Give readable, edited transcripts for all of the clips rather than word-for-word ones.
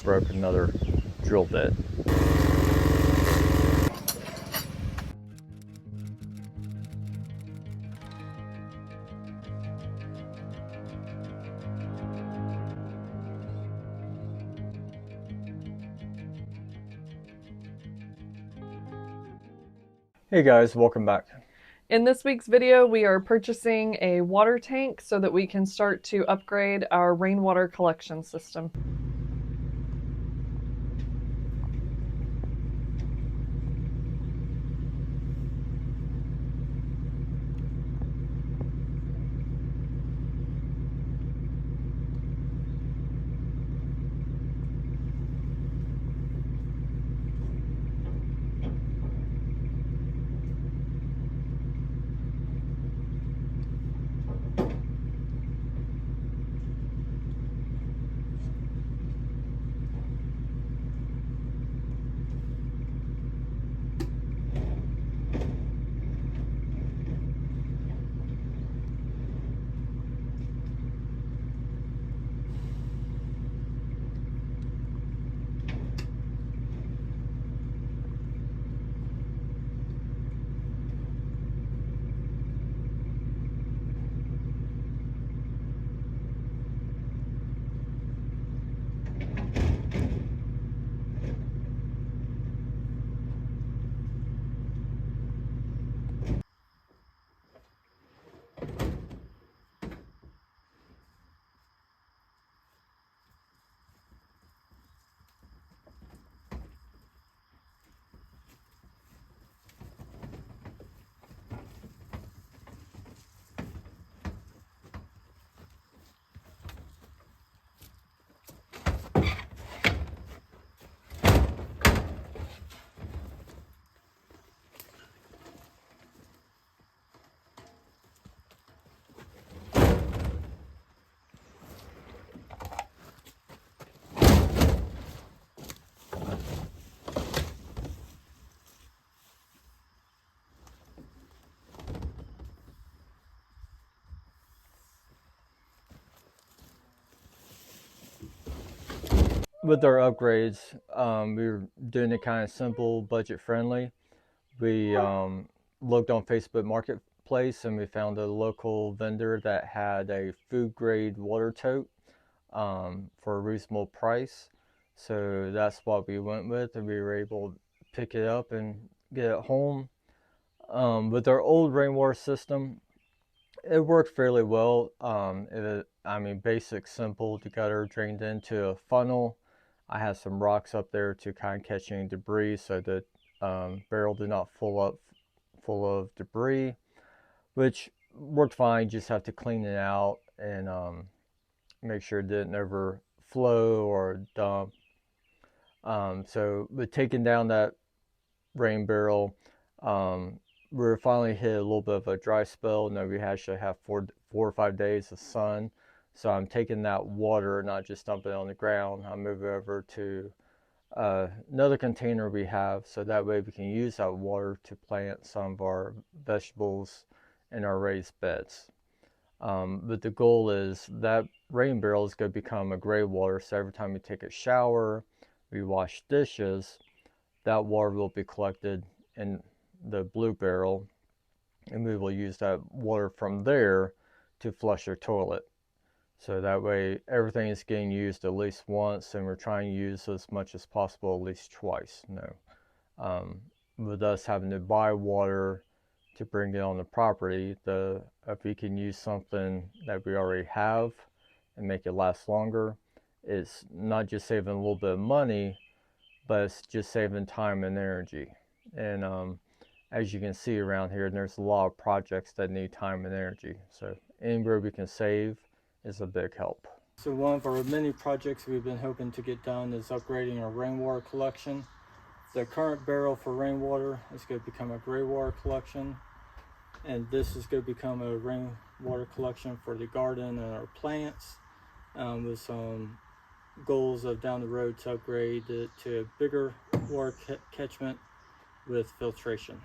broke another drill bit. Hey guys, welcome back. In this week's video, we are purchasing a water tank so that we can start to upgrade our rainwater collection system. With our upgrades, we were doing it kind of simple, budget friendly. We looked on Facebook Marketplace and we found a local vendor that had a food grade water tote for a reasonable price. So that's what we went with, and we were able to pick it up and get it home. With our old rainwater system, it worked fairly well. Basic, simple. The gutter drained into a funnel. I had some rocks up there to kind of catch any debris so that barrel did not full of debris, which worked fine. Just have to clean it out and make sure it didn't overflow or dump. So with taking down that rain barrel, we finally hit a little bit of a dry spell. No, we actually have 4 or 5 days of sun. So I'm taking that water, not just dumping it on the ground. I'm moving over to another container we have, so that way we can use that water to plant some of our vegetables in our raised beds. But the goal is that rain barrel is going to become a gray water, so every time we take a shower, we wash dishes, that water will be collected in the blue barrel, and we will use that water from there to flush our toilet. So that way everything is getting used at least once, and we're trying to use as much as possible at least twice. With us having to buy water to bring it on the property, if we can use something that we already have and make it last longer, it's not just saving a little bit of money, but it's just saving time and energy. And as you can see around here, there's a lot of projects that need time and energy. So anywhere we can save is a big help. So one of our many projects we've been hoping to get done is upgrading our rainwater collection. The current barrel for rainwater is going to become a gray water collection, and this is going to become a rainwater collection for the garden and our plants, with some goals of down the road to upgrade it to a bigger water catchment with filtration.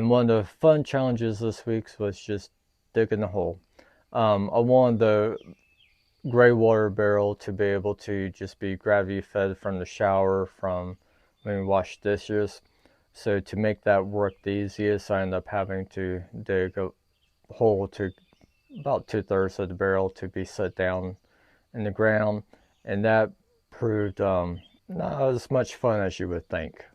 And one of the fun challenges this week was just digging a hole. I wanted the gray water barrel to be able to just be gravity fed from the shower from when we wash dishes. So to make that work the easiest, I ended up having to dig a hole to about 2/3 of the barrel to be set down in the ground, and that proved not as much fun as you would think.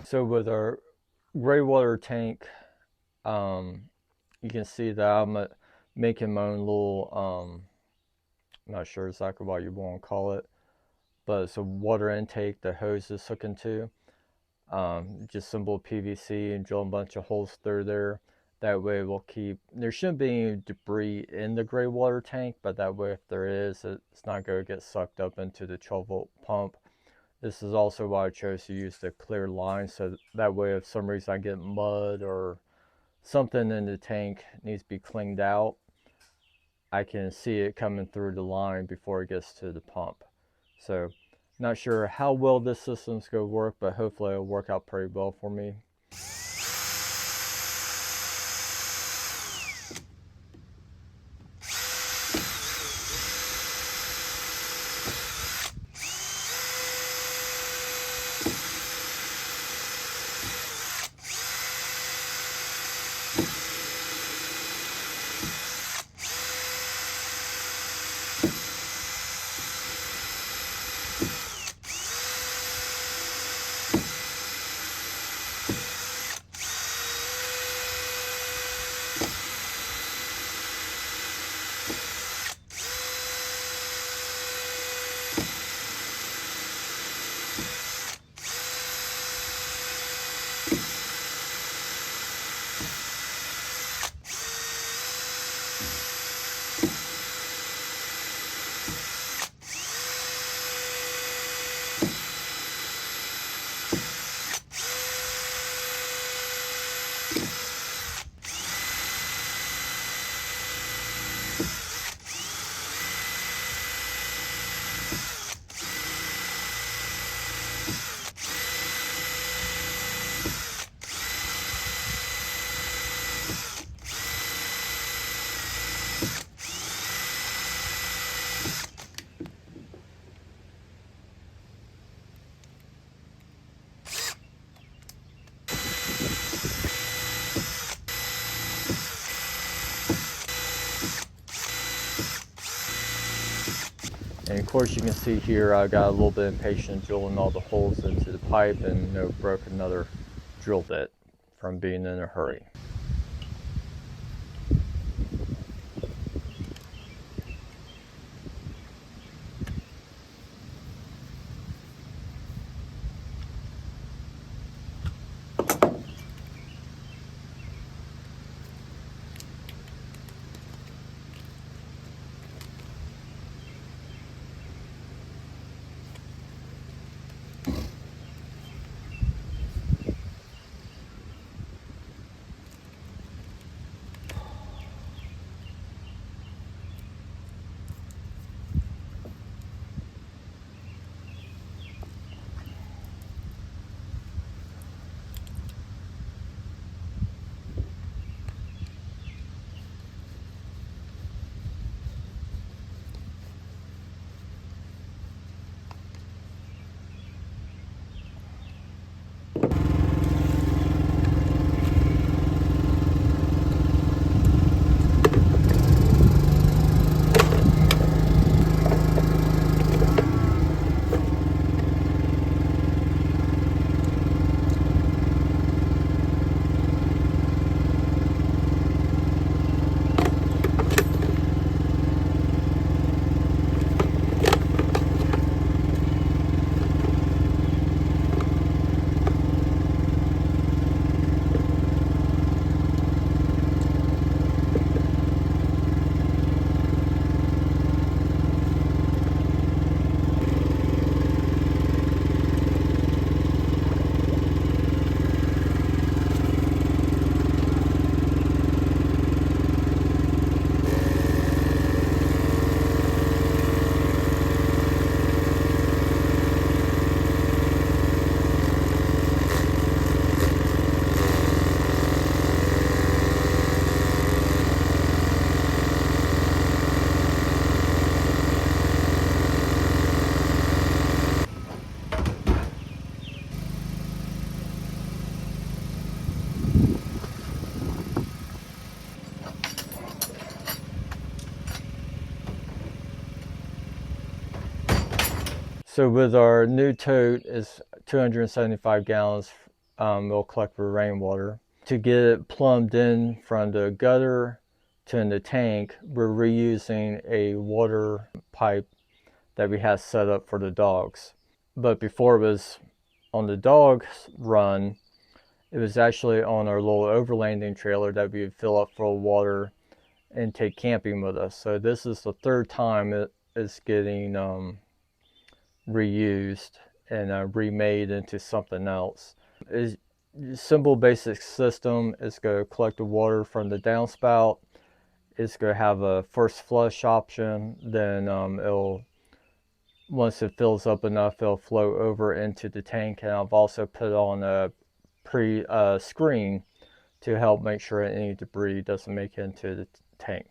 So with our gray water tank, you can see that I'm making my own little, I'm not sure exactly what you want to call it, but it's a water intake the hose is hooking to. Just simple PVC and drill a bunch of holes through there. That way we'll keep, there shouldn't be any debris in the gray water tank, but that way if there is, it's not going to get sucked up into the 12-volt pump. This is also why I chose to use the clear line, so that way if some reason I get mud or something in the tank needs to be cleaned out, I can see it coming through the line before it gets to the pump. So not sure how well this system's going to work, but hopefully it'll work out pretty well for me. And of course you can see here I got a little bit impatient drilling all the holes into the pipe and broke another drill bit from being in a hurry. So with our new tote, it's 275 gallons. It'll collect for rainwater. To get it plumbed in from the gutter to in the tank, we're reusing a water pipe that we had set up for the dogs. But before it was on the dog's run, it was actually on our little overlanding trailer that we would fill up full of water and take camping with us. So this is the third time it is getting reused and remade into something else. It's a simple basic system. It's going to collect the water from the downspout. It's going to have a first flush option. Then it'll, once it fills up enough, it'll flow over into the tank. And I've also put on a screen to help make sure any debris doesn't make it into the tank.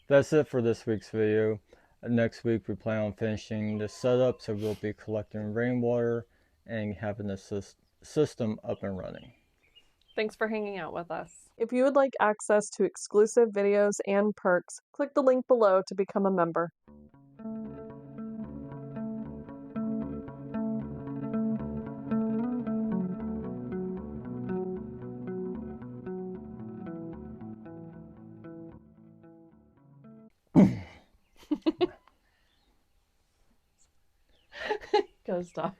That's it for this week's video. Next week we plan on finishing the setup, so we'll be collecting rainwater and having the system up and running. Thanks for hanging out with us. If you would like access to exclusive videos and perks, click the link below to become a member. Go stop.